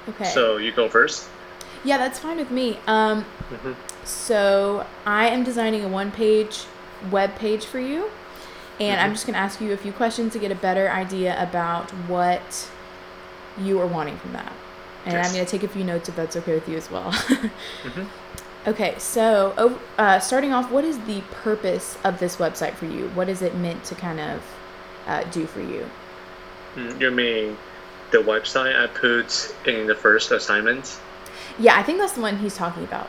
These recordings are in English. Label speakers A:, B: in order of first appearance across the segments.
A: Okay.
B: So you go first.
A: Yeah, that's fine with me.
B: Hmm.
A: So I am designing a one-page web page for you, and I'm
B: Hmm.
A: just gonna ask you a few questions to get a better idea about what you are wanting from that. And I'm
B: Yes.
A: gonna take a few notes if that's okay with you as well.
B: Hmm.
A: Okay, so starting off, what is the purpose of this website for you? What is it meant to kind of do for you?
B: You mean the website I put in the first assignment?
A: Yeah, I think that's the one he's talking about.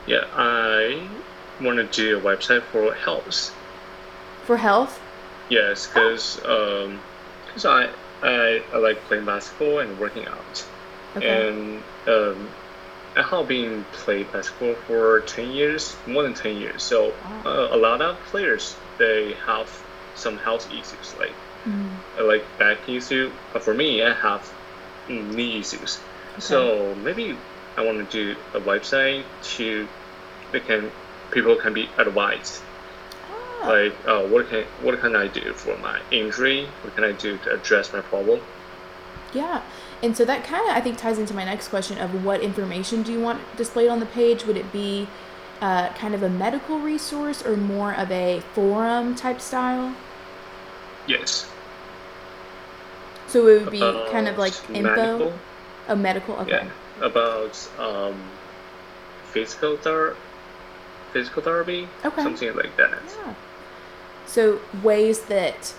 B: Yeah, I want to do a website for health.
A: For health?
B: Yes,
A: Oh,
B: because I like playing basketball and working out,
A: okay.
B: and I have been playing basketball for 10 years, more than 10 years. So
A: Wow.
B: a lot of players they have some health issues
A: Mm,
B: like back issue. For me, I have knee issues.
A: okay.
B: So maybe I want to do a website to they can people can be advised
A: Oh,
B: what can I do for my injury? What can I do to address my problem?
A: yeah. And so that kind of, I think, ties into my next question of what information do you want displayed on the page? Would it be kind of a medical resource or more of a forum type style?
B: Yes,
A: So it would be kind of like
B: about
A: info,
B: medical.
A: a medical, okay.
B: Yeah, about physical physical therapy,
A: Okay.
B: something like that.
A: Yeah. So ways that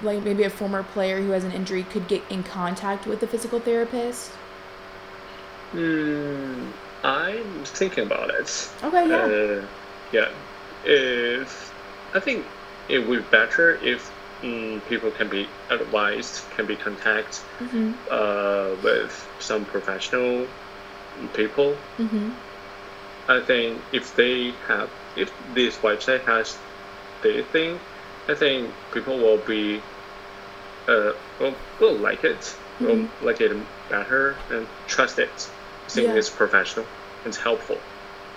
A: like maybe a former player who has an injury could get in contact with a physical therapist.
B: Hmm, I'm thinking about it.
A: Okay, yeah.
B: Yeah, if I think it would be better if people can be advised, can be contact
A: Mhm.
B: with some professional people.
A: Mhm.
B: I think if this website has their thing, I think people will be will like it,
A: Mhm.
B: will like it better and trust it. I think
A: Yeah.
B: it's professional, it's helpful.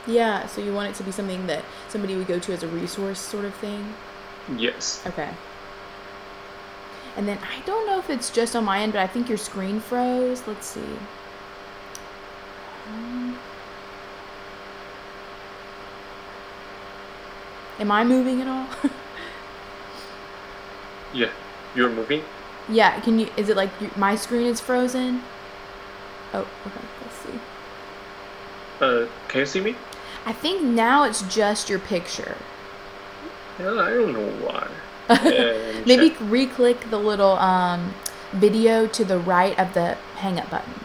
A: Yeah, so you want it to be something that somebody would go to as a resource sort of thing?
B: Yes.
A: Okay. And then I don't know if it's just on my end, but I think your screen froze. Let's see. Um, am I moving at all?
B: Yeah. You're moving.
A: Yeah, can you, is it like my screen is frozen? Oh, okay, let's see.
B: Can you see me?
A: I think now it's just your picture.
B: Yeah, I don't know why. And
A: Maybe
B: check.
A: re-click the little video to the right of the hang up button.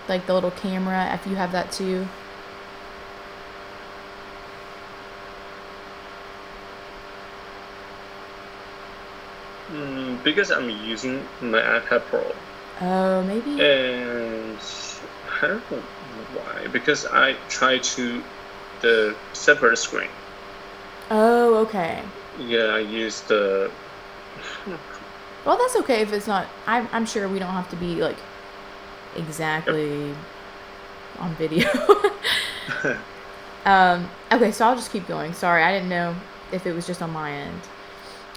A: Like the little camera, if you have that too.
B: Because I'm using my iPad Pro,
A: Oh, maybe.
B: and I don't know why. Because I try to the separate screen.
A: Oh, okay.
B: Yeah, I use the.
A: Well, that's okay if it's not. I'm sure we don't have to be like
B: Yep.
A: exactly on video. Okay, so I'll just keep going. Sorry, I didn't know if it was just on my end.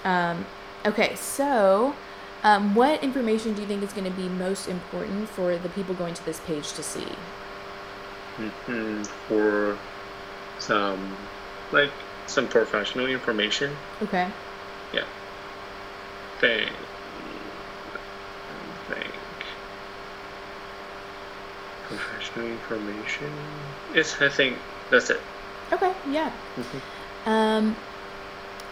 A: Um, okay, so what information do you think is going to be most important for the people going to this page to see?
B: For some some professional information.
A: Okay.
B: Yeah. Think. Think. Professional information. It's. I think that's it.
A: Okay, yeah.
B: Hmm.
A: Um,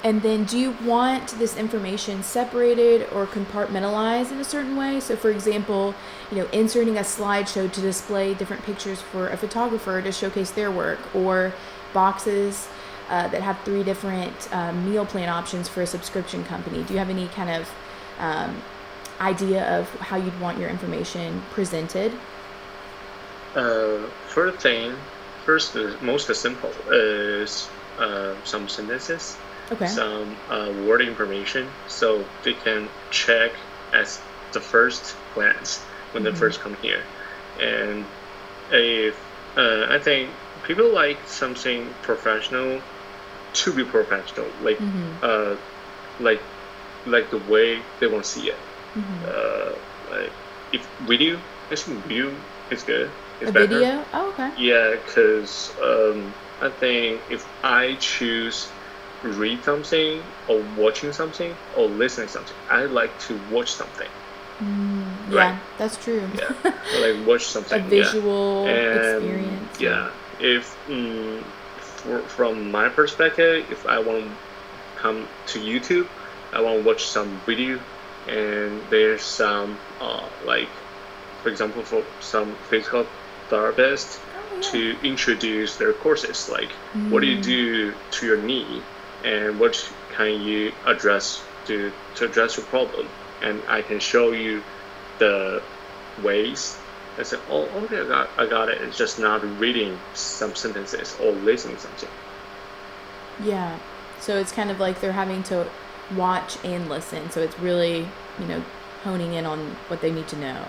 A: and then do you want this information separated or compartmentalized in a certain way? So, for example, inserting a slideshow to display different pictures for a photographer to showcase their work, or boxes that have three different meal plan options for a subscription company. Do you have any kind of um, idea of how you'd want your information presented?
B: First thing. First, the most simple is some sentences,
A: Okay.
B: some word information, so they can check as the first glance when they
A: Mm-hmm.
B: first come here. And if I think people like something professional to be professional,
A: Mm-hmm.
B: like like the way they want to see it.
A: Mm-hmm.
B: Uh, like if video, I think video is good. It's
A: A
B: better.
A: video? Oh, okay.
B: Yeah, because I think if I choose read something or watching something or listening something, I like to watch something. Right?
A: Yeah, that's true.
B: Yeah, I like watch
A: A
B: something. Yeah,
A: visual
B: and
A: experience.
B: yeah, if from my perspective, if I want to come to YouTube, I want to watch some video, and there's some like, for example, for some physical therapists
A: Oh, yeah.
B: to introduce their courses, like what do you do to your knee, and what can you address to address your problem, and I can show you the ways. I said, oh, okay, I got it. It's just not reading some sentences or listening something.
A: Yeah. So it's kind of like they're having to watch and listen. So it's really, honing in on what they need to know.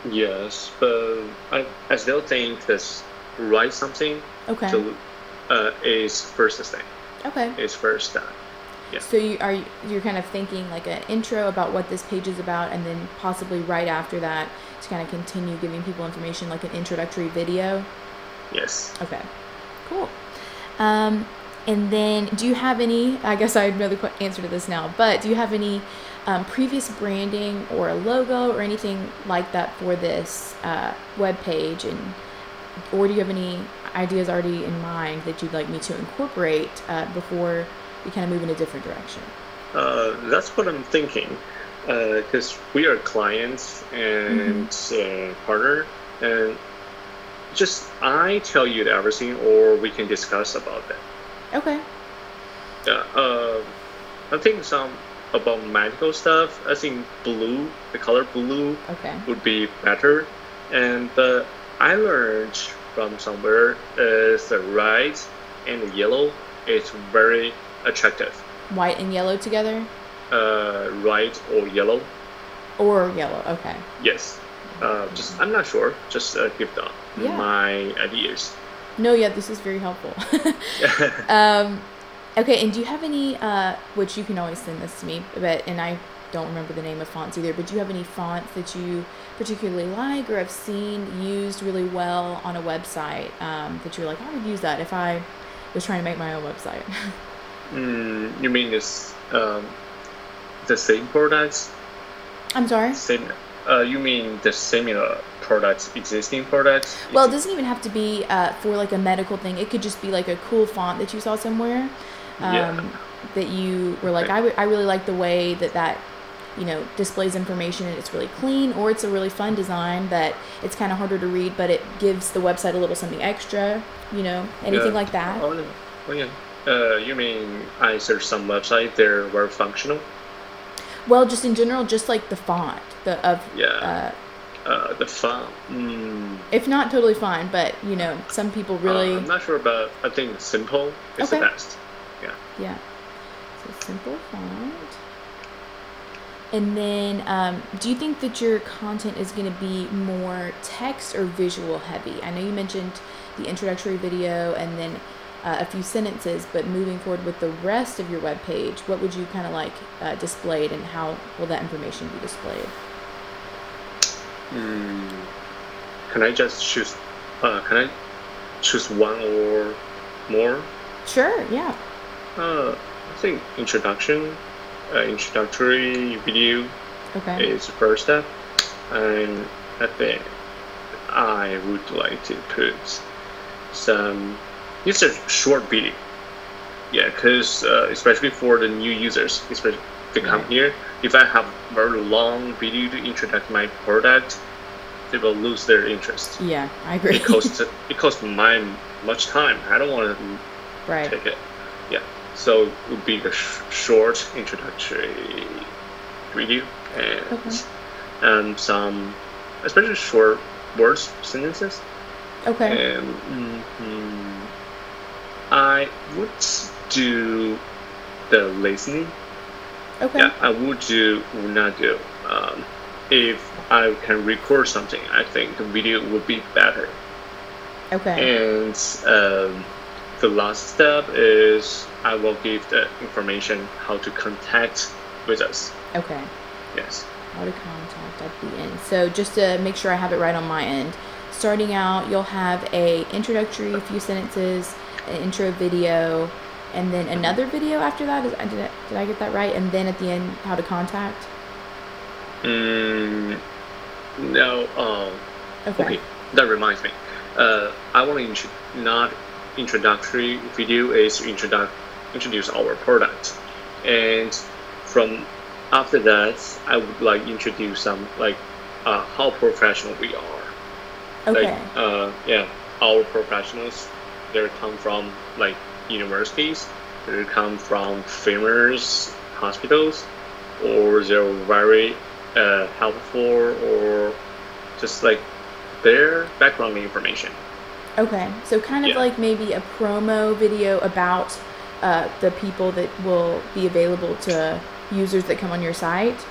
B: Yes, but I still think this write something
A: Okay.
B: to is first thing.
A: Okay.
B: Is first step. Yeah.
A: So you're kind of thinking like an intro about what this page is about, and then possibly right after that to kind of continue giving people information, like an introductory video.
B: Yes.
A: Okay. Cool. And then do you have any? I guess I know the answer to this now, but do you have any previous branding or a logo or anything like that for this web page, or do you have any ideas already in mind that you'd like me to incorporate before we kind of move in a different direction?
B: That's what I'm thinking, because we are clients and partner, and just I tell you everything, or we can discuss about that.
A: Okay.
B: Yeah. I think some about medical stuff. I think blue, the color blue, would be better, and I learned from somewhere is the red and the yellow is very attractive.
A: White and yellow together?
B: Red or yellow.
A: Or yellow, okay.
B: Yes. Just I'm not sure. Just give my ideas.
A: No, yeah, this is very helpful. Okay, and do you have any, which you can always send this to me, and I don't remember the name of fonts either, but do you have any fonts that you particularly like or have seen used really well on a website that you're like, I would use that if I was trying to make my own website?
B: You mean this the same products?
A: I'm sorry?
B: Same. You mean the similar products, existing products?
A: Well, it doesn't even have to be for like a medical thing. It could just be like a cool font that you saw somewhere that you were like, I really like the way that displays information and it's really clean, or it's a really fun design that it's kind of harder to read, but it gives the website a little something extra, anything like that.
B: Oh yeah. You mean I searched some website, they're very functional?
A: Well, just in general, just like the font, the
B: font.
A: If not totally fine, but some people really.
B: I'm not sure about. I think simple is the best. Yeah.
A: Yeah. So simple font. And then, do you think that your content is going to be more text or visual heavy? I know you mentioned the introductory video and then a few sentences, but moving forward with the rest of your webpage, what would you kind of like displayed, and how will that information be displayed?
B: Can I just choose? Can I choose one or more?
A: Sure. Yeah.
B: I think introductory video is the first step, and I think I would like to put some. It's a short video, because especially for the new users, especially to come here, if I have very long video to introduce my product, they will lose their interest.
A: Yeah, I agree.
B: It costs much time. I don't want to take it. Yeah, so it would be the short introductory video and some, especially short words, sentences.
A: Okay.
B: And I would do the listening.
A: Okay.
B: Yeah, I would not do. If I can record something, I think the video would be better.
A: Okay.
B: And the last step is I will give the information how to contact with us.
A: Okay.
B: Yes.
A: how to contact at the end. So just to make sure I have it right on my end, starting out, you'll have a introductory few sentences, an intro video, and then another video after that. Did I get that right? And then at the end, how to contact?
B: No. Okay. That reminds me. I want to not introductory video is introduce our product, and from after that, I would like introduce some like how professional we are.
A: Okay.
B: Like our professionals, they come from like universities, they come from famous hospitals, or they're very helpful, or just like their background information.
A: Okay, so kind of like maybe a promo video about the people that will be available to users that come on your site.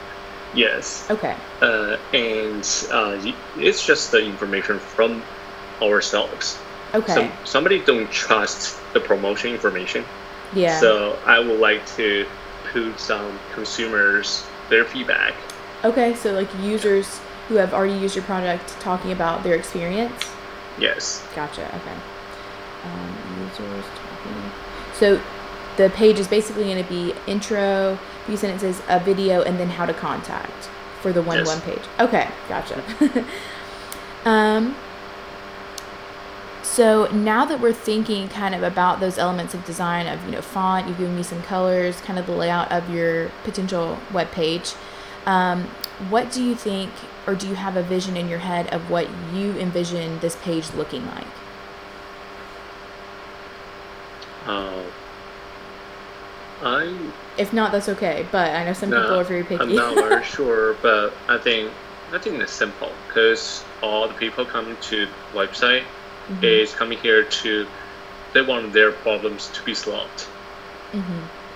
B: Yes.
A: Okay.
B: And it's just the information from ourselves.
A: Okay.
B: Somebody don't trust the promotion information.
A: Yeah.
B: So I would like to put some consumers their feedback.
A: Okay, so like users who have already used your product talking about their experience.
B: Yes.
A: Gotcha. Okay. Users talking. So the page is basically going to be intro, few sentences, a video, and then how to contact for the one page. Okay, gotcha. So now that we're thinking kind of about those elements of design of, font, you've given me some colors, kind of the layout of your potential web page. What do you think, or do you have a vision in your head of what you envision this page looking like? If not, that's okay. But I know some people are very picky.
B: I'm not very sure, but I think it's simple because all the people coming to the website is coming here they want their problems to be solved.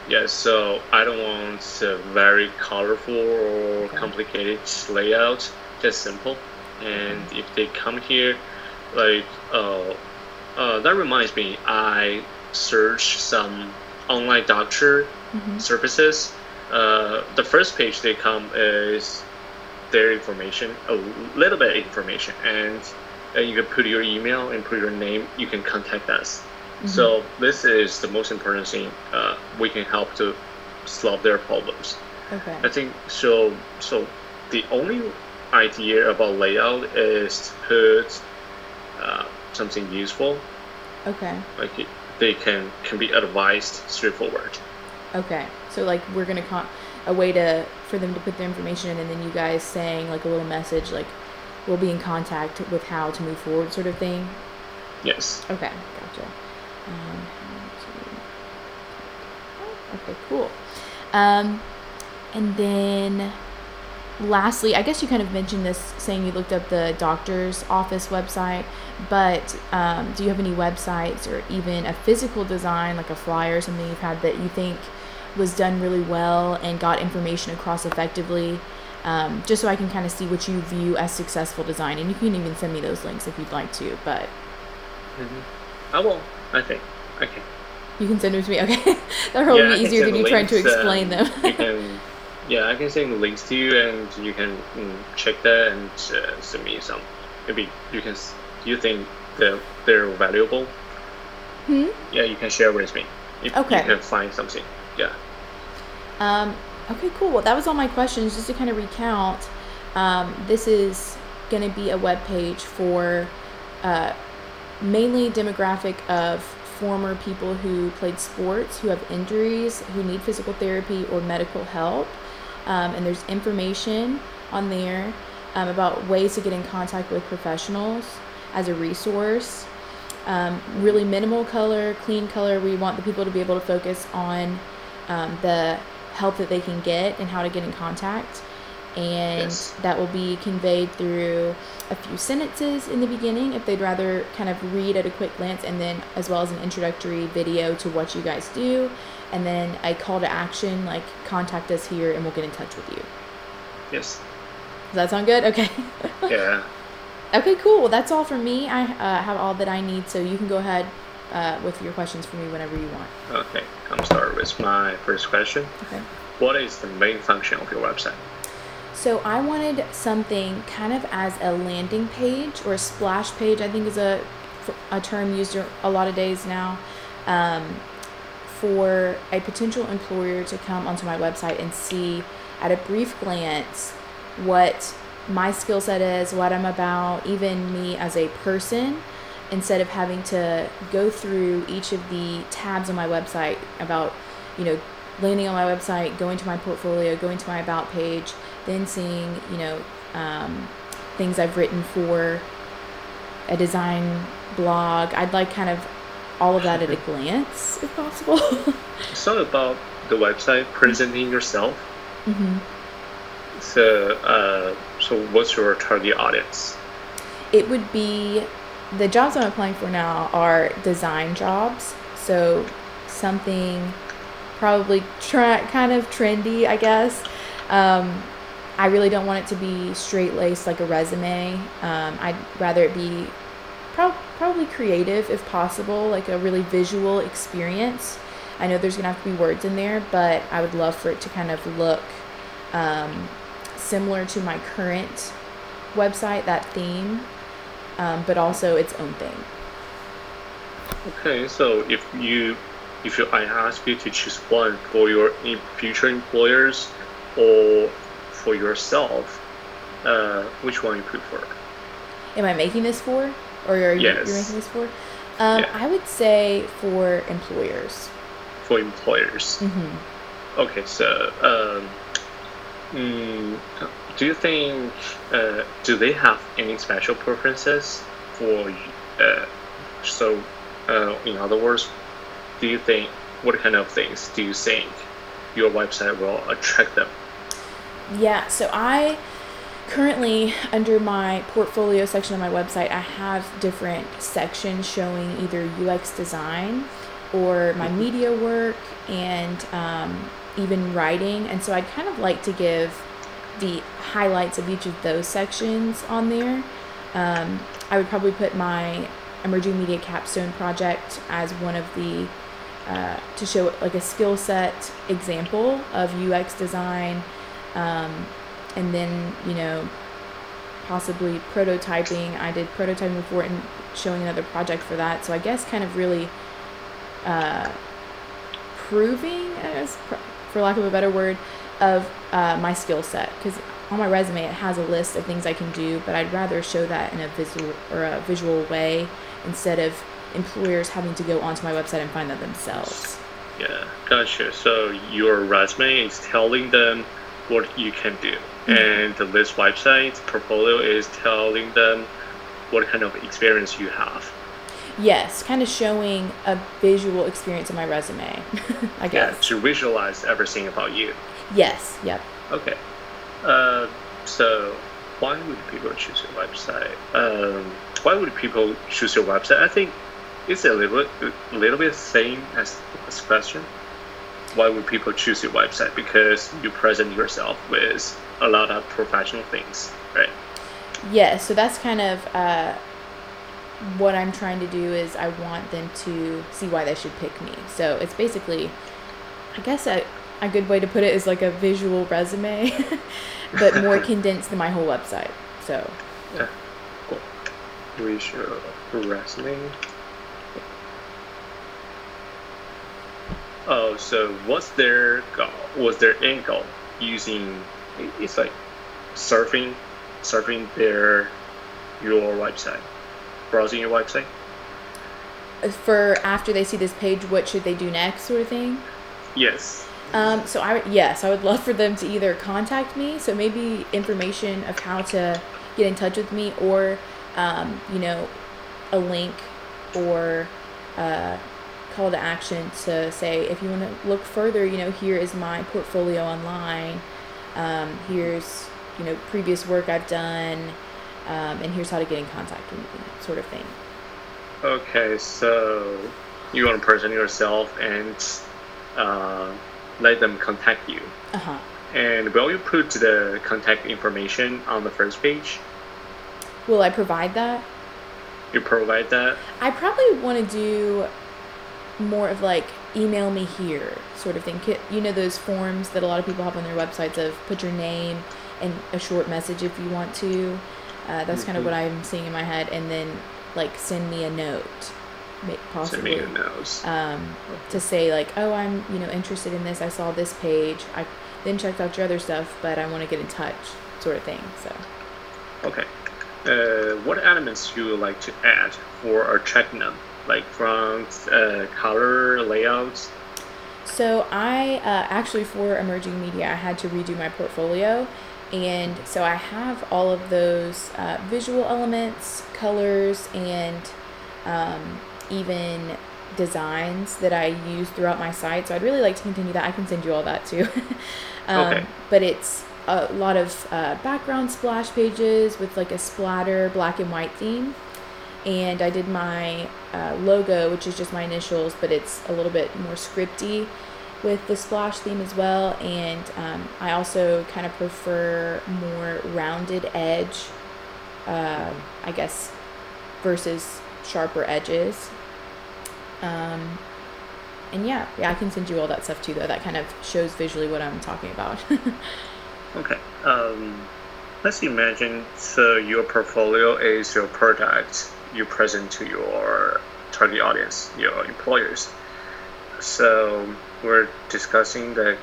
B: Yeah, so I don't want a very colorful or complicated layout, just simple. And if they come here, like, that reminds me, I searched some online doctor services. The first page they come is their information, a little bit of information, and you can put your email and put your name, you can contact us. So this is the most important thing. We can help to solve their problems.
A: Okay.
B: I think so. So the only idea about layout is to put something useful.
A: Okay.
B: Like they can be advised straightforward.
A: Okay. So like we're gonna a way for them to put their information in, and then you guys saying like a little message like we'll be in contact with how to move forward, sort of thing.
B: Yes.
A: Okay. Gotcha. Okay, cool. And then lastly, I guess you kind of mentioned this saying you looked up the doctor's office website, but do you have any websites or even a physical design, like a flyer or something you've had that you think was done really well and got information across effectively? Just so I can kind of see what you view as successful design. And you can even send me those links if you'd like to, but...
B: I will. I think. Okay.
A: You can send them to me? Okay. That'll probably be easier than you trying to explain them.
B: I can send the links to you, and you can check that and send me some. Maybe you can. Do you think they're valuable? Yeah, you can share with me if you can find something. Yeah.
A: Okay, cool. Well, that was all my questions. Just to kind of recount, this is going to be a web page for mainly demographic of former people who played sports, who have injuries, who need physical therapy or medical help. And there's information on there about ways to get in contact with professionals as a resource. Really minimal color, clean color. We want the people to be able to focus on the help that they can get and how to get in contact. And that will be conveyed through a few sentences in the beginning if they'd rather kind of read at a quick glance, and then as well as an introductory video to what you guys do, and then a call to action like contact us here and we'll get in touch with you.
B: Yes.
A: Does that sound good? Okay.
B: Yeah.
A: Okay, cool. Well, that's all from me. I have all that I need, so you can go ahead with your questions for me whenever you want.
B: Okay, I'm start with my first question.
A: Okay.
B: What is the main function of your website?
A: So I wanted something kind of as a landing page or a splash page, I think is a term used a lot of days now, um, for a potential employer to come onto my website and see at a brief glance what my skill set is, what I'm about, even me as a person, instead of having to go through each of the tabs on my website about, you know, landing on my website, going to my portfolio, going to my about page, then seeing, things I've written for a design blog. I'd like kind of all of that at a glance, if possible.
B: So about the website presenting yourself.
A: hmm
B: So what's your target audience?
A: It would be the jobs I'm applying for now are design jobs, so something probably kind of trendy, I guess. Um, I really don't want it to be straight laced like a resume. I'd rather it be probably creative if possible, like a really visual experience. I know there's gonna have to be words in there, but I would love for it to kind of look um, similar to my current website, that theme, but also its own thing.
B: Okay, so if I ask you to choose one for your future employers or for yourself, which one you prefer?
A: Am I making this for, or you're making
B: Yes.
A: this for?
B: Yeah,
A: I would say for employers.
B: for employers.
A: hmm
B: Okay, so mm, do you think do they have any special preferences for so in other words, do you think what kind of things do you think your website will attract them?
A: Yeah, so I currently, under my portfolio section of my website, I have different sections showing either UX design or my
B: Mhm.
A: media work and even writing. And so I'd kind of like to give the highlights of each of those sections on there. I would probably put my emerging media capstone project as one of the to show like a skill set example of UX design, um, and then possibly prototyping. I did prototyping before and showing another project for that. So I guess kind of really uh, proving, for lack of a better word, of my skill set. Because on my resume it has a list of things I can do, but I'd rather show that in a visual way instead of employers having to go onto my website and find that themselves.
B: Yeah, gotcha. So your resume is telling them what you can do,
A: hmm
B: and this website portfolio is telling them what kind of experience you have.
A: Yes, kind of showing a visual experience in my resume, I
B: Yeah,
A: guess.
B: to visualize everything about you.
A: Yes, yep.
B: Okay. Uh, so why would people choose your website? Why would people choose your website? I think it's a little bit same as this question. Why would people choose your website? Because you present yourself with a lot of professional things, right?
A: Yes, so that's kind of what I'm trying to do is I want them to see why they should pick me. So it's basically, I guess a good way to put it is like a visual resume, but more condensed than my whole website. So, yeah.
B: Yeah, cool. We should resume. Oh, so what's their goal? Was their end goal using? It's like surfing, surfing your website, browsing your website.
A: For after they see this page, what should they do next, sort of thing?
B: Yes.
A: So yes, I would love for them to either contact me, so maybe information of how to get in touch with me, or um, you know, a link or a call to action to say if you want to look further, here is my portfolio online. Here's previous work I've done, and here's how to get in contact with me, sort of thing.
B: Okay, so you want to present yourself and uh, let them contact you.
A: Uh huh.
B: And will you put the contact information on the first page?
A: Will I provide that?
B: You provide that?
A: I probably want to do more of like email me here sort of thing. You know those forms that a lot of people have on their websites of put your name, and a short message if you want to. That's kind of what I'm seeing in my head. And then like send me a note, possibly.
B: Send me a note.
A: To say like, oh, I'm interested in this. I saw this page. I then checked out your other stuff, but I want to get in touch, sort of thing. So.
B: Okay. What elements do you like to add or checking them, like from color, layouts?
A: So I actually, for emerging media, I had to redo my portfolio. And so I have all of those visual elements, colors, and even designs that I use throughout my site. So I'd really like to continue that. I can send you all that too.
B: Okay.
A: But it's a lot of background splash pages with like a splatter black and white theme. And I did my logo, which is just my initials, but it's a little bit more scripty with the splash theme as well. And I also kind of prefer more rounded edge, I guess, versus sharper edges. And yeah, I can send you all that stuff too, though. That kind of shows visually what I'm talking about.
B: Okay. Let's imagine your portfolio is your product you present to your target audience, your employers. So we're discussing I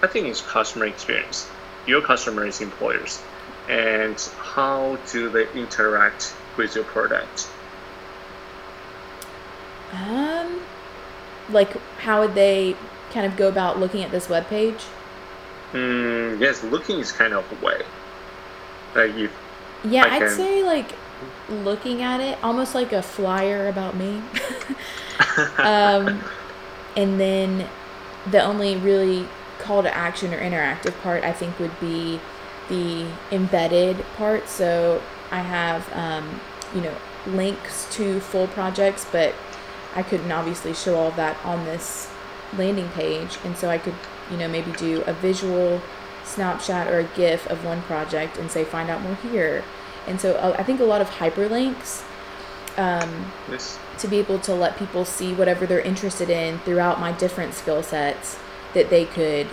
B: think it's customer experience. Your customer is employers, and how do they interact with your product?
A: Like how would they kind of go about looking at this webpage?
B: Yes, looking is kind of a way. Like
A: I'd say like looking at it almost like a flyer about me. And then the only really call to action or interactive part I think would be the embedded part. So I have links to full projects, but I couldn't obviously show all of that on this landing page, and so I could maybe do a visual snapshot or a GIF of one project and say find out more here. And so I think a lot of hyperlinks to be able to let people see whatever they're interested in throughout my different skill sets that they could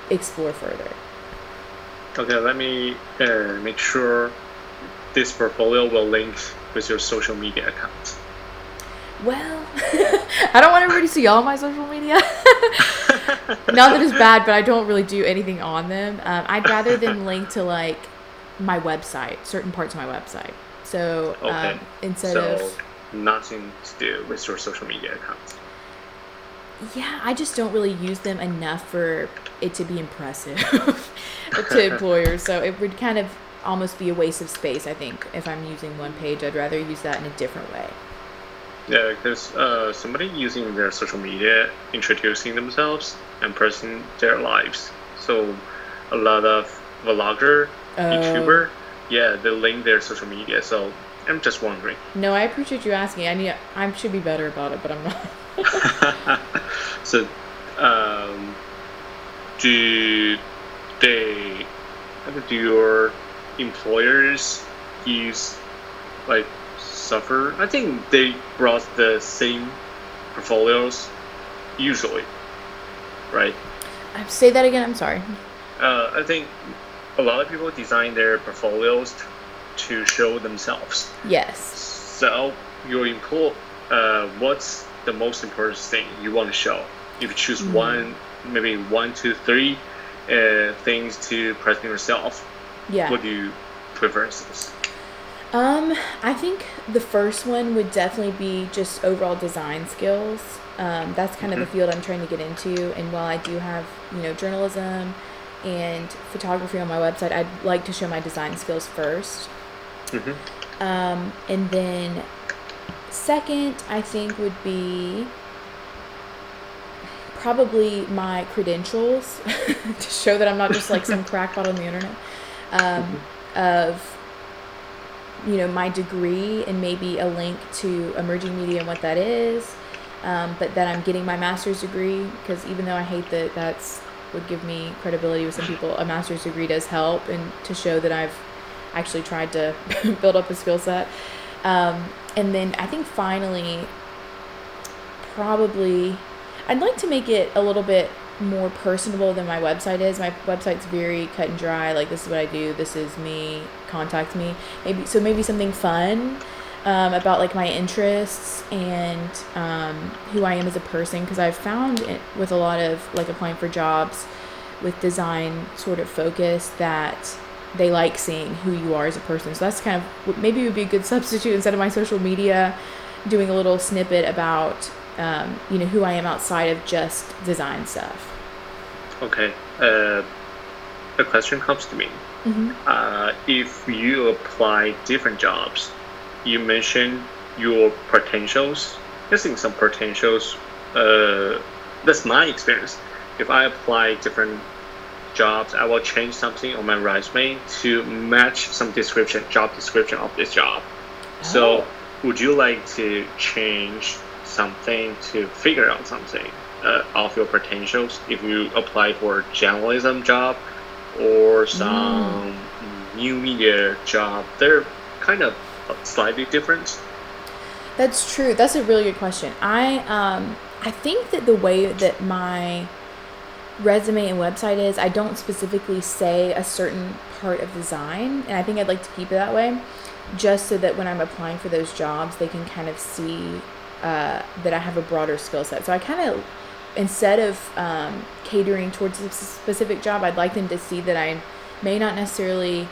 A: explore further.
B: Okay, let me make sure this portfolio will link with your social media account.
A: Well, I don't want everybody to see all my social media. Not that it's bad, but I don't really do anything on them. I'd rather them link to like my website, certain parts of my website. So
B: okay.
A: Instead of
B: nothing to do with your social media account.
A: Yeah, I just don't really use them enough for it to be impressive to employers. So it would kind of almost be a waste of space, I think, if I'm using one page. I'd rather use that in a different way.
B: Yeah, because somebody using their social media, introducing themselves and presenting their lives. So a lot of vlogger, YouTuber, they link their social media. So I'm just wondering.
A: No, I appreciate you asking. I should be better about it, but I'm not.
B: So, do your employers use suffer? I think they brought the same portfolios usually, right?
A: Say that again. I'm sorry.
B: I think a lot of people design their portfolios to show themselves.
A: Yes.
B: So your what's the most important thing you want to show? If you choose one, maybe 1, 2, 3 things to present yourself, what do you prefer?
A: I think the first one would definitely be just overall design skills. That's kind of the field I'm trying to get into. And while I do have, journalism and photography on my website, I'd like to show my design skills first. And then second, I think would be probably my credentials to show that I'm not just like some crackpot on the internet, of my degree and maybe a link to emerging media and what that is, but that I'm getting my master's degree, because even though I hate that that's would give me credibility with some people, a master's degree does help, and to show that I've actually tried to build up a skill set. And then I think finally, probably, I'd like to make it a little bit more personable than my website is. My website's very cut and dry. Like, this is what I do. This is me. Contact me. Maybe something fun about like my interests and who I am as a person. Because I've found it, with a lot of like applying for jobs with design sort of focus, that they like seeing who you are as a person. So that's kind of maybe it would be a good substitute instead of my social media, doing a little snippet about who I am outside of just design stuff.
B: Okay. A question comes to me. If you apply different jobs, you mentioned your potentials. Guessing some potentials. That's my experience. If I apply different jobs, I will change something on my resume to match some job description of this job. So, would you like to change something to figure out something of your potentials if you apply for a journalism job or some new media job? They're kind of slightly different.
A: That's true. That's a really good question. I think that the way that my resume and website is, I don't specifically say a certain part of design, and I think I'd like to keep it that way, just so that when I'm applying for those jobs, they can kind of see that I have a broader skill set. So I kind of, instead of catering towards a specific job, I'd like them to see that I may not necessarily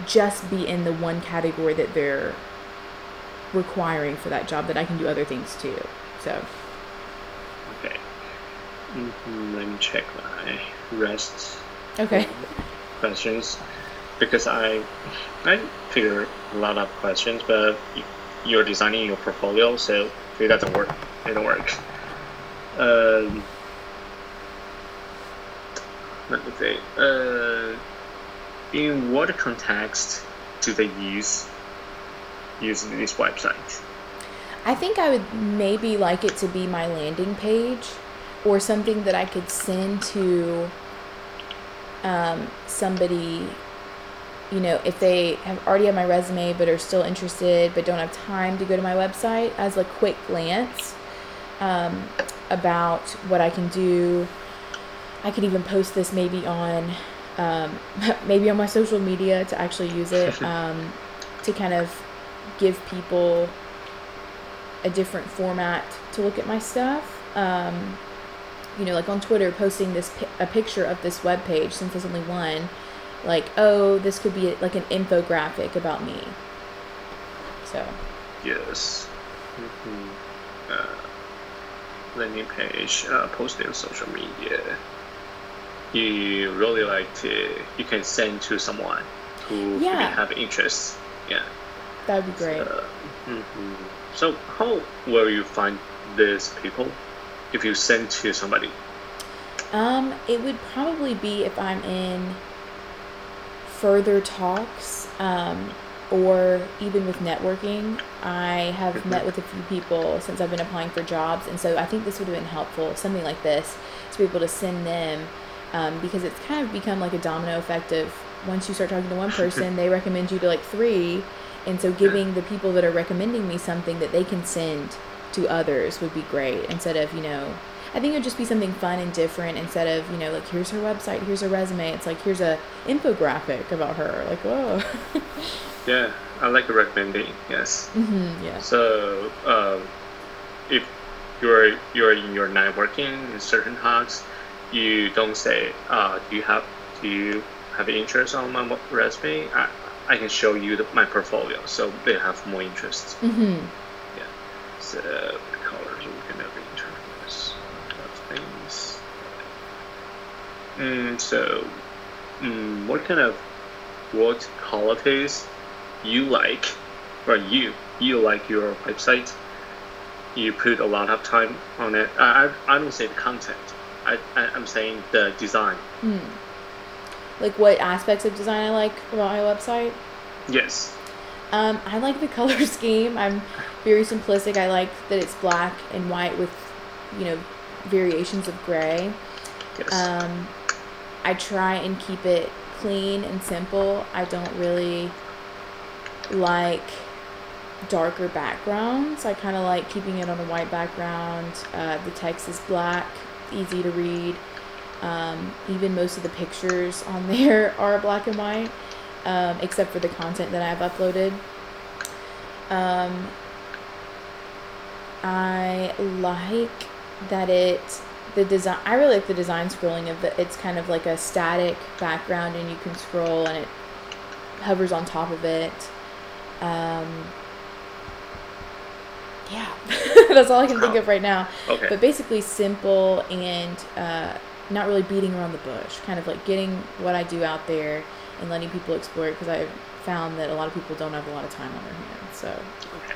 A: just be in the one category that they're requiring for that job, that I can do other things too. So.
B: Okay. Let me check my rest.
A: Okay.
B: Questions, because I figure a lot of questions, but you're designing your portfolio, so it doesn't work. It don't work. Let me think. In what context do they use this website?
A: I think I would maybe like it to be my landing page, or something that I could send to somebody, if they have already have my resume but are still interested but don't have time to go to my website, as a quick glance about what I can do. I could even post this maybe on my social media to actually use it to kind of give people a different format to look at my stuff. Like on Twitter, posting a picture of this web page, since there's only one, like, this could be like an infographic about me. So. Yes.
B: Landing page, posted on social media. You really you can send to someone who really have interest. Yeah.
A: That would be great.
B: So how will you find these people if you send to somebody?
A: It would probably be if I'm in further talks, or even with networking. I have met with a few people since I've been applying for jobs, and so I think this would have been helpful, something like this, to be able to send them, because it's kind of become like a domino effect of, once you start talking to one person, they recommend you to like 3, and so giving the people that are recommending me something that they can send to others would be great, instead of, I think it would just be something fun and different, instead of, like, here's her website, here's her resume. It's like, here's a infographic about her. Like, whoa.
B: Yeah, I like recommending. Yes.
A: Yeah.
B: So, if you're in your networking in certain talks, you don't say, do you have interest on my resume? I can show you my portfolio, so they have more interest. Yeah. So colors, we can have interest of things. So, what qualities you like, or you like your website? You put a lot of time on it. I don't say the content. I'm saying the design.
A: Like, what aspects of design I like about my website?
B: Yes.
A: I like the color scheme. I'm very simplistic. I like that it's black and white with, variations of gray.
B: Yes.
A: I try and keep it clean and simple. I don't really like darker backgrounds. I kind of like keeping it on a white background. The text is black. easy to read. Even most of the pictures on there are black and white, except for the content that I've uploaded. I like that the design. I really like the design scrolling of it's kind of like a static background, and you can scroll, and it hovers on top of it. Yeah, that's all I can think of right now.
B: Okay.
A: But basically simple and not really beating around the bush. Kind of like getting what I do out there and letting people explore it, because I've found that a lot of people don't have a lot of time on their hands. So.
B: Okay.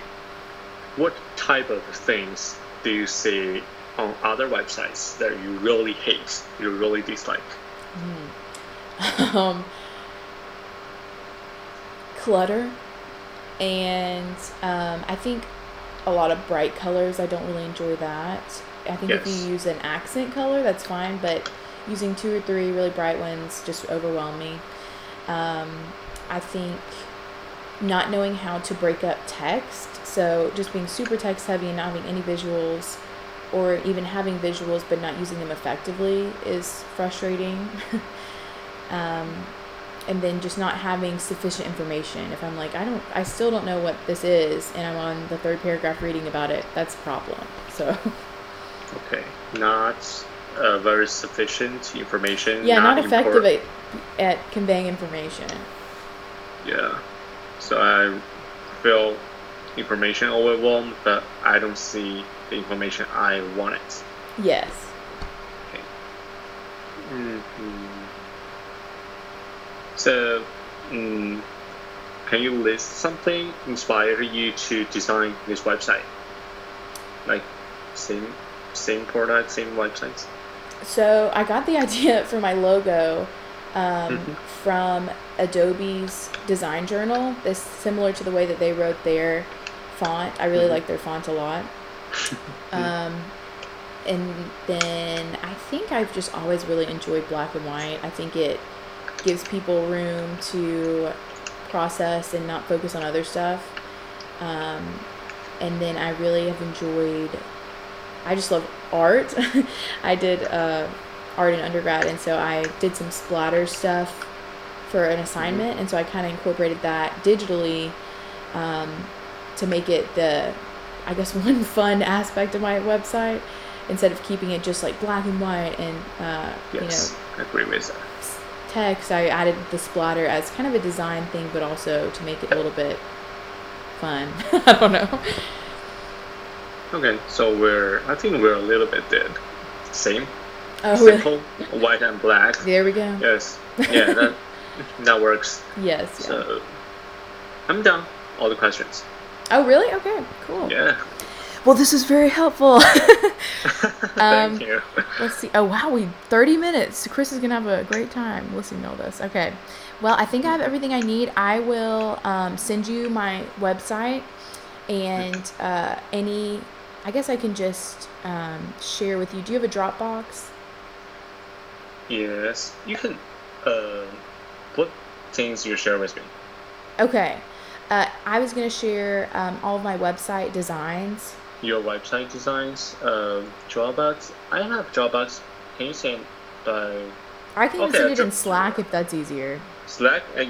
B: What type of things do you see on other websites that you really hate, you really dislike?
A: Clutter, and I think a lot of bright colors. I don't really enjoy that. I think if you use an accent color, that's fine, but using 2 or 3 really bright ones just overwhelm me. I think not knowing how to break up text, so just being super text heavy and not having any visuals, or even having visuals but not using them effectively is frustrating. And then just not having sufficient information. If I'm like, I still don't know what this is, and I'm on the 3rd paragraph reading about it, that's a problem. So.
B: Okay, not very sufficient information.
A: Yeah, not effective at conveying information.
B: Yeah, so I feel information overwhelmed, but I don't see the information I wanted.
A: Yes.
B: Okay. So, can you list something inspired you to design this website? Like, same product, same websites?
A: So I got the idea for my logo from Adobe's design journal. This similar to the way that they wrote their font. I really like their font a lot. And then I think I've just always really enjoyed black and white. I think it gives people room to process and not focus on other stuff. And then I really have enjoyed, I just love art. I did art in undergrad, and so I did some splatter stuff for an assignment, and so I kind of incorporated that digitally to make it I guess, one fun aspect of my website, instead of keeping it just like black and white and
B: I agree with that.
A: Text. I added the splatter as kind of a design thing, but also to make it a little bit fun. I don't know.
B: Okay, so I think we're a little bit same.
A: Oh,
B: simple,
A: really?
B: White and black.
A: There we go.
B: Yes. Yeah, that works.
A: Yes. Yeah.
B: So I'm done. All the questions.
A: Oh, really? Okay, cool.
B: Yeah.
A: Well, this is very helpful.
B: Thank you.
A: Let's see. Oh, wow, 30 minutes. Chris is going to have a great time listening to all this. Okay. Well, I think I have everything I need. I will send you my website, and I guess I can just share with you. Do you have a Dropbox?
B: Yes. You can, what things you share with me?
A: Okay. I was going to share all of my website designs.
B: Your website designs, Dropbox. I have Dropbox. Can you send by?
A: I can even send it in Slack if that's easier.
B: Slack? Yeah.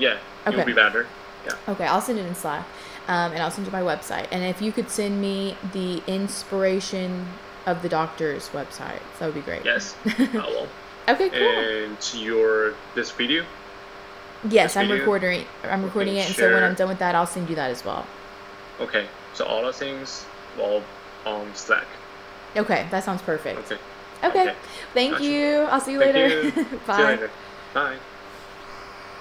A: Okay.
B: It'll be better. Yeah.
A: Okay, I'll send it in Slack, and I'll send you my website. And if you could send me the inspiration of the doctor's website, that would be great.
B: Yes, I will.
A: Okay, cool.
B: And this video?
A: Yes, I'm recording it, and so when I'm done with that, I'll send you that as well.
B: Okay, so all the things all on Slack.
A: Okay, that sounds perfect.
B: Okay.
A: Thank you. I'll see you
B: Thank
A: later.
B: you.
A: Bye.
B: See you later. Bye.